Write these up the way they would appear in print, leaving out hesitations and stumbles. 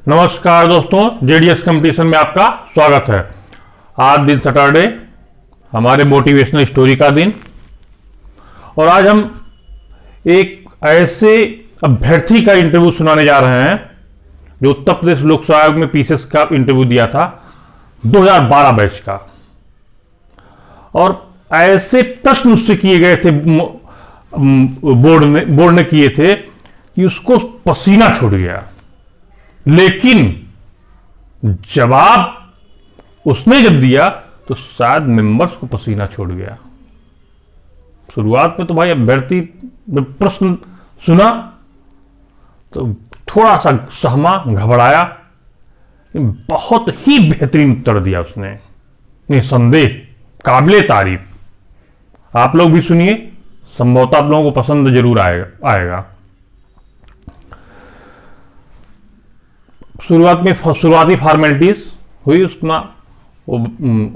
नमस्कार दोस्तों, JDS competition में आपका स्वागत है। आज दिन सैटरडे, हमारे मोटिवेशनल स्टोरी का दिन, और आज हम एक ऐसे अभ्यर्थी का इंटरव्यू सुनाने जा रहे हैं जो उत्तर प्रदेश लोक सेवा आयोग में पीसीएस का इंटरव्यू दिया था 2012 बैच का। और ऐसे प्रश्न उससे किए गए थे, बोर्ड ने किए थे कि उसको पसीना छूट गया, लेकिन जवाब उसने जब दिया तो शायद मेंबर्स को पसीना छूट गया। शुरुआत में तो भाई अभ्यर्थी जब प्रश्न सुना तो थोड़ा सा सहमा, घबराया, बहुत ही बेहतरीन उत्तर दिया उसने, निसंदेह काबिले तारीफ। आप लोग भी सुनिए, संभवतः आप लोगों को पसंद जरूर आएगा। शुरुआती फॉर्मेलिटीज हुई, उसका वो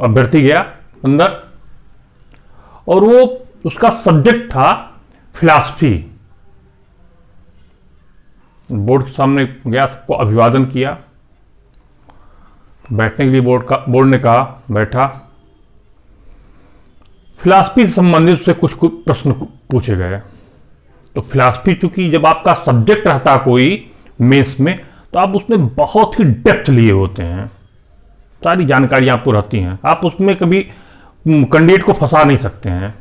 अभ्यर्थी गया अंदर और वो उसका सब्जेक्ट था फिलॉसफी। बोर्ड के सामने गया, सबको अभिवादन किया, बैठने के लिए बोर्ड ने कहा बैठा। फिलॉसफी से संबंधित उससे कुछ प्रश्न पूछे गए। तो फिलॉसफी चूंकि जब आपका सब्जेक्ट रहता कोई मेंस में, तो आप उसमें बहुत ही डेप्थ लिए होते हैं, सारी जानकारी आपको रहती हैं, आप उसमें कभी कैंडिडेट को फंसा नहीं सकते हैं।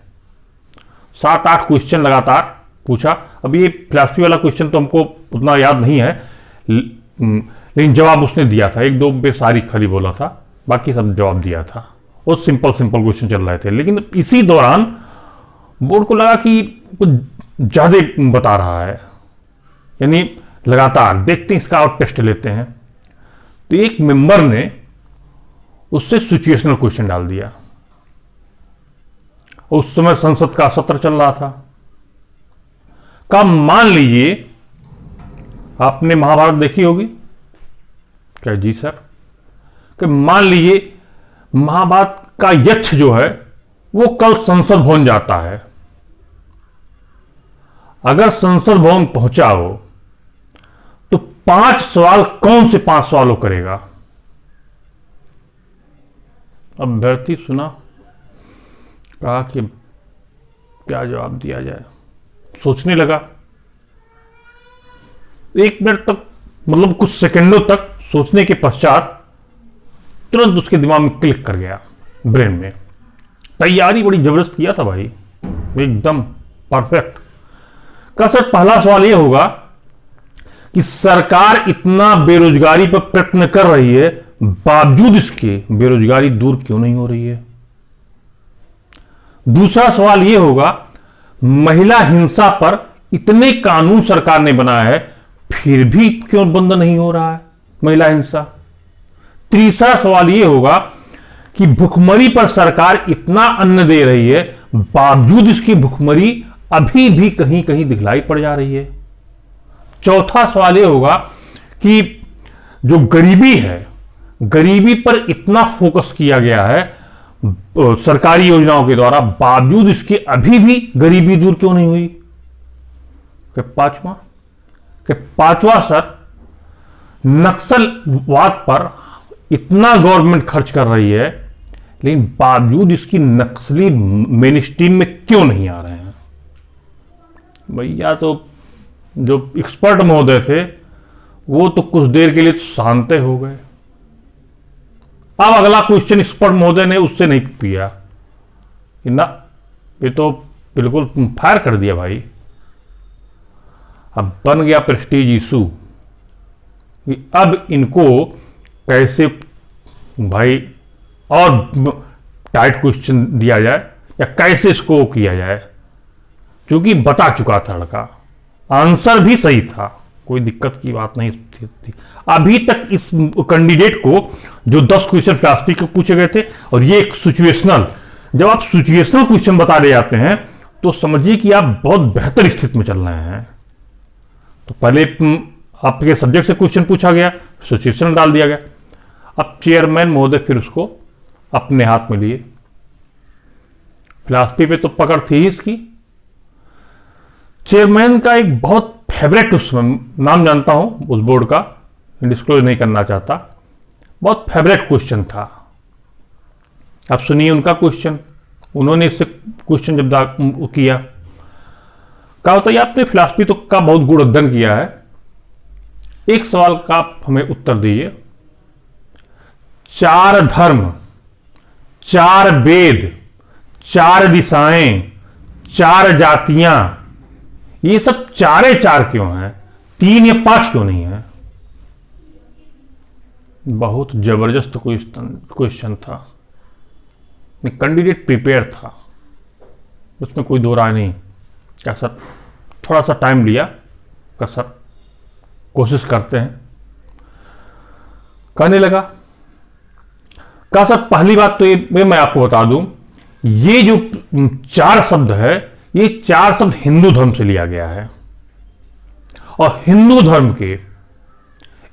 7-8 क्वेश्चन लगातार पूछा। अब ये फिलॉसफी वाला क्वेश्चन तो हमको उतना याद नहीं है, लेकिन जवाब उसने दिया था। 1-2 पे सारी खाली बोला था, बाकी सब जवाब दिया था। वो सिंपल क्वेश्चन चल रहे थे, लेकिन इसी दौरान बोर्ड को लगा कि कुछ ज्यादा बता रहा है, यानी लगातार देखते हैं इसका और टेस्ट लेते हैं। तो एक मेंबर ने उससे सिचुएशनल क्वेश्चन डाल दिया। उस समय संसद का सत्र चल रहा था। का मान लीजिए, आपने महाभारत देखी होगी क्या? जी सर। कि मान लीजिए महाभारत का यक्ष जो है वो कल संसद भवन जाता है। अगर संसद भवन पहुंचा हो तो 5 सवाल, कौन से 5 सवालों करेगा? अभ्यर्थी सुना, कहा कि क्या जवाब दिया जाए, सोचने लगा। 1 मिनट तक, मतलब कुछ सेकंडों तक सोचने के पश्चात तुरंत उसके दिमाग में क्लिक कर गया, ब्रेन में। तैयारी बड़ी जबरदस्त किया था भाई, एकदम परफेक्ट। का सर पहला सवाल यह होगा कि सरकार इतना बेरोजगारी पर प्रयत्न कर रही है, बावजूद इसके बेरोजगारी दूर क्यों नहीं हो रही है? दूसरा सवाल यह होगा, महिला हिंसा पर इतने कानून सरकार ने बनाया है, फिर भी क्यों बंद नहीं हो रहा है महिला हिंसा? तीसरा सवाल यह होगा कि भुखमरी पर सरकार इतना अन्न दे रही है, बावजूद इसकी भुखमरी अभी भी कहीं कहीं दिखलाई पड़ जा रही है। चौथा सवाल यह होगा कि जो गरीबी है, गरीबी पर इतना फोकस किया गया है सरकारी योजनाओं के द्वारा, बावजूद इसके अभी भी गरीबी दूर क्यों नहीं हुई? पांचवा सर, नक्सलवाद पर इतना गवर्नमेंट खर्च कर रही है, लेकिन बावजूद इसकी नक्सली मेन स्ट्रीम में क्यों नहीं आ रहे हैं? भैया तो जो एक्सपर्ट महोदय थे वो तो कुछ देर के लिए तो शांत हो गए। अब अगला क्वेश्चन एक्सपर्ट महोदय ने उससे नहीं किया कि ना, ये तो बिल्कुल फायर कर दिया भाई। अब बन गया प्रेस्टीज इशू कि अब इनको कैसे भाई और टाइट क्वेश्चन दिया जाए या कैसे इसको किया जाए, क्योंकि बता चुका था लड़का, आंसर भी सही था, कोई दिक्कत की बात नहीं थी। अभी तक इस कैंडिडेट को जो 10 क्वेश्चन फिलॉसफी के पूछे गए थे, और ये एक सिचुएशनल, जब आप सिचुएशनल क्वेश्चन बता दे जाते हैं तो समझिए कि आप बहुत बेहतर स्थिति में चल रहे हैं। तो पहले आपके सब्जेक्ट से क्वेश्चन पूछा गया, सिचुएशनल डाल दिया गया। अब चेयरमैन महोदय फिर उसको अपने हाथ में लिए। फिलॉसफी पे तो पकड़ थी ही इसकी। चेयरमैन का एक बहुत फेवरेट उसमें नाम जानता हूं उस बोर्ड का, डिस्क्लोज नहीं करना चाहता, बहुत फेवरेट क्वेश्चन था। अब सुनिए उनका क्वेश्चन। उन्होंने इससे क्वेश्चन जब किया, कहा होता है आपने फिलॉसफी तो का बहुत गुण अध्ययन किया है, एक सवाल का आप हमें उत्तर दीजिए। 4 धर्म, 4 वेद, 4 दिशाएं, 4 जातियां, ये सब 4 क्यों हैं? 3 या 5 क्यों नहीं है? बहुत जबरदस्त क्वेश्चन था। कैंडिडेट प्रिपेयर था, उसमें कोई दो राय नहीं। क्या सर थोड़ा सा टाइम लिया, क्या सर कोशिश करते हैं। कहने लगा, कहा सर पहली बात तो ये मैं आपको बता दूं, ये जो 4 शब्द है, ये 4 शब्द हिंदू धर्म से लिया गया है, और हिंदू धर्म के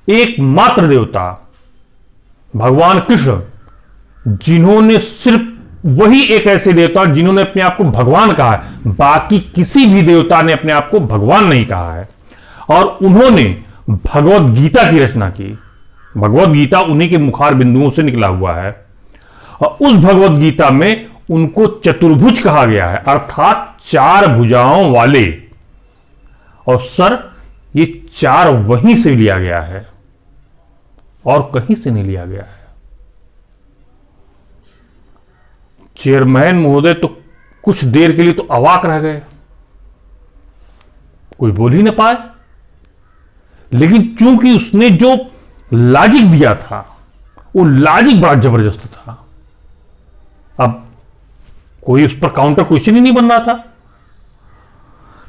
एकमात्र देवता भगवान कृष्ण, जिन्होंने सिर्फ वही एक ऐसे देवता जिन्होंने अपने आप को भगवान कहा है, बाकी किसी भी देवता ने अपने आप को भगवान नहीं कहा है। और उन्होंने भगवत गीता की रचना की। भगवत गीता उन्हीं के मुखार बिंदुओं से निकला हुआ है, और उस भगवत गीता में उनको चतुर्भुज कहा गया है, अर्थात 4 भुजाओं वाले। और सर ये 4 वहीं से लिया गया है और कहीं से नहीं लिया गया है। चेयरमैन महोदय तो कुछ देर के लिए तो अवाक रह गए, कोई बोल ही ना पाए। लेकिन चूंकि उसने जो लॉजिक दिया था, वो लॉजिक बड़ा जबरदस्त था। अब कोई उस पर काउंटर क्वेश्चन ही नहीं बन रहा था,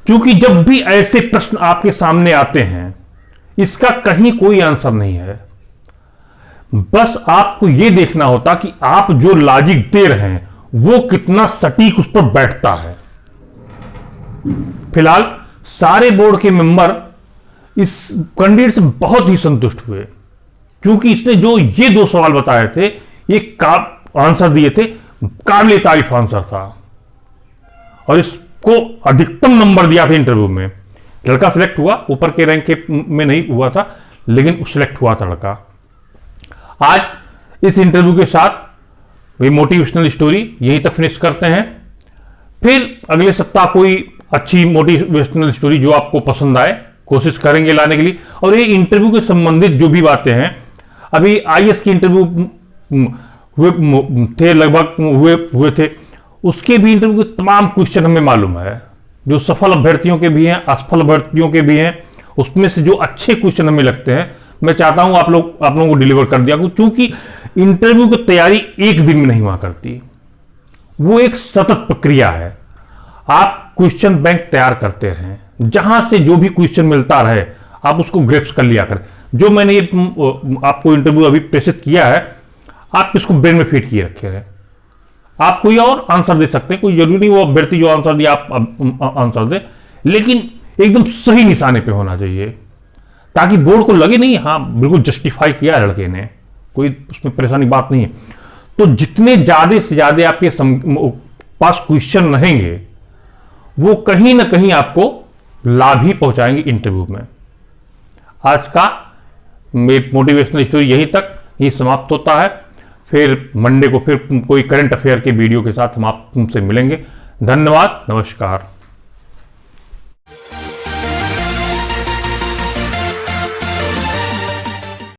क्योंकि जब भी ऐसे प्रश्न आपके सामने आते हैं, इसका कहीं कोई आंसर नहीं है। बस आपको यह देखना होता कि आप जो लॉजिक दे रहे हैं वो कितना सटीक उस पर बैठता है। फिलहाल सारे बोर्ड के मेंबर इस कैंडिडेट से बहुत ही संतुष्ट हुए, क्योंकि इसने जो ये 2 सवाल बताए थे, ये आंसर दिए थे, काबिले तारीफ आंसर था, और इसको अधिकतम नंबर दिया था इंटरव्यू में। लड़का सिलेक्ट हुआ, ऊपर के रैंक में नहीं हुआ था, लेकिन सिलेक्ट हुआ था लड़का। आज इस इंटरव्यू के साथ वही मोटिवेशनल स्टोरी यहीं तक फिनिश करते हैं। फिर अगले सप्ताह कोई अच्छी मोटिवेशनल स्टोरी जो आपको पसंद आए कोशिश करेंगे लाने के लिए। और ये इंटरव्यू के संबंधित जो भी बातें हैं, अभी आईएएस की इंटरव्यू हुए थे, लगभग हुए थे, उसके भी इंटरव्यू के तमाम क्वेश्चन हमें मालूम है, जो सफल अभ्यर्थियों के भी हैं, असफल अभ्यर्थियों के भी हैं। उसमें से जो अच्छे क्वेश्चन हमें लगते हैं, मैं चाहता हूं आप लोगों को डिलीवर कर दिया, क्योंकि इंटरव्यू की तैयारी एक दिन में नहीं हुआ करती, वो एक सतत प्रक्रिया है। आप क्वेश्चन बैंक तैयार करते रहें, जहां से जो भी क्वेश्चन मिलता रहे आप उसको ग्रेप्स कर लिया करें। जो मैंने ये आपको इंटरव्यू अभी प्रेषित किया है, आप इसको ब्रेन में फीड किए रखे हैं। आप कोई और आंसर दे सकते हैं, कोई जरूरी नहीं वो अभ्यर्थी जो आंसर दिया आप आंसर दे, लेकिन एकदम सही निशाने पे होना चाहिए, ताकि बोर्ड को लगे नहीं हाँ बिल्कुल जस्टिफाई किया लड़के ने, कोई उसमें परेशानी बात नहीं है। तो जितने ज्यादा से ज्यादा आपके पास क्वेश्चन रहेंगे, वो कहीं ना कहीं आपको लाभ ही पहुंचाएंगे इंटरव्यू में। आज का मोटिवेशनल स्टोरी यहीं तक ही समाप्त होता है। फिर मंडे को फिर कोई करंट अफेयर के वीडियो के साथ हम आपसे मिलेंगे। धन्यवाद, नमस्कार।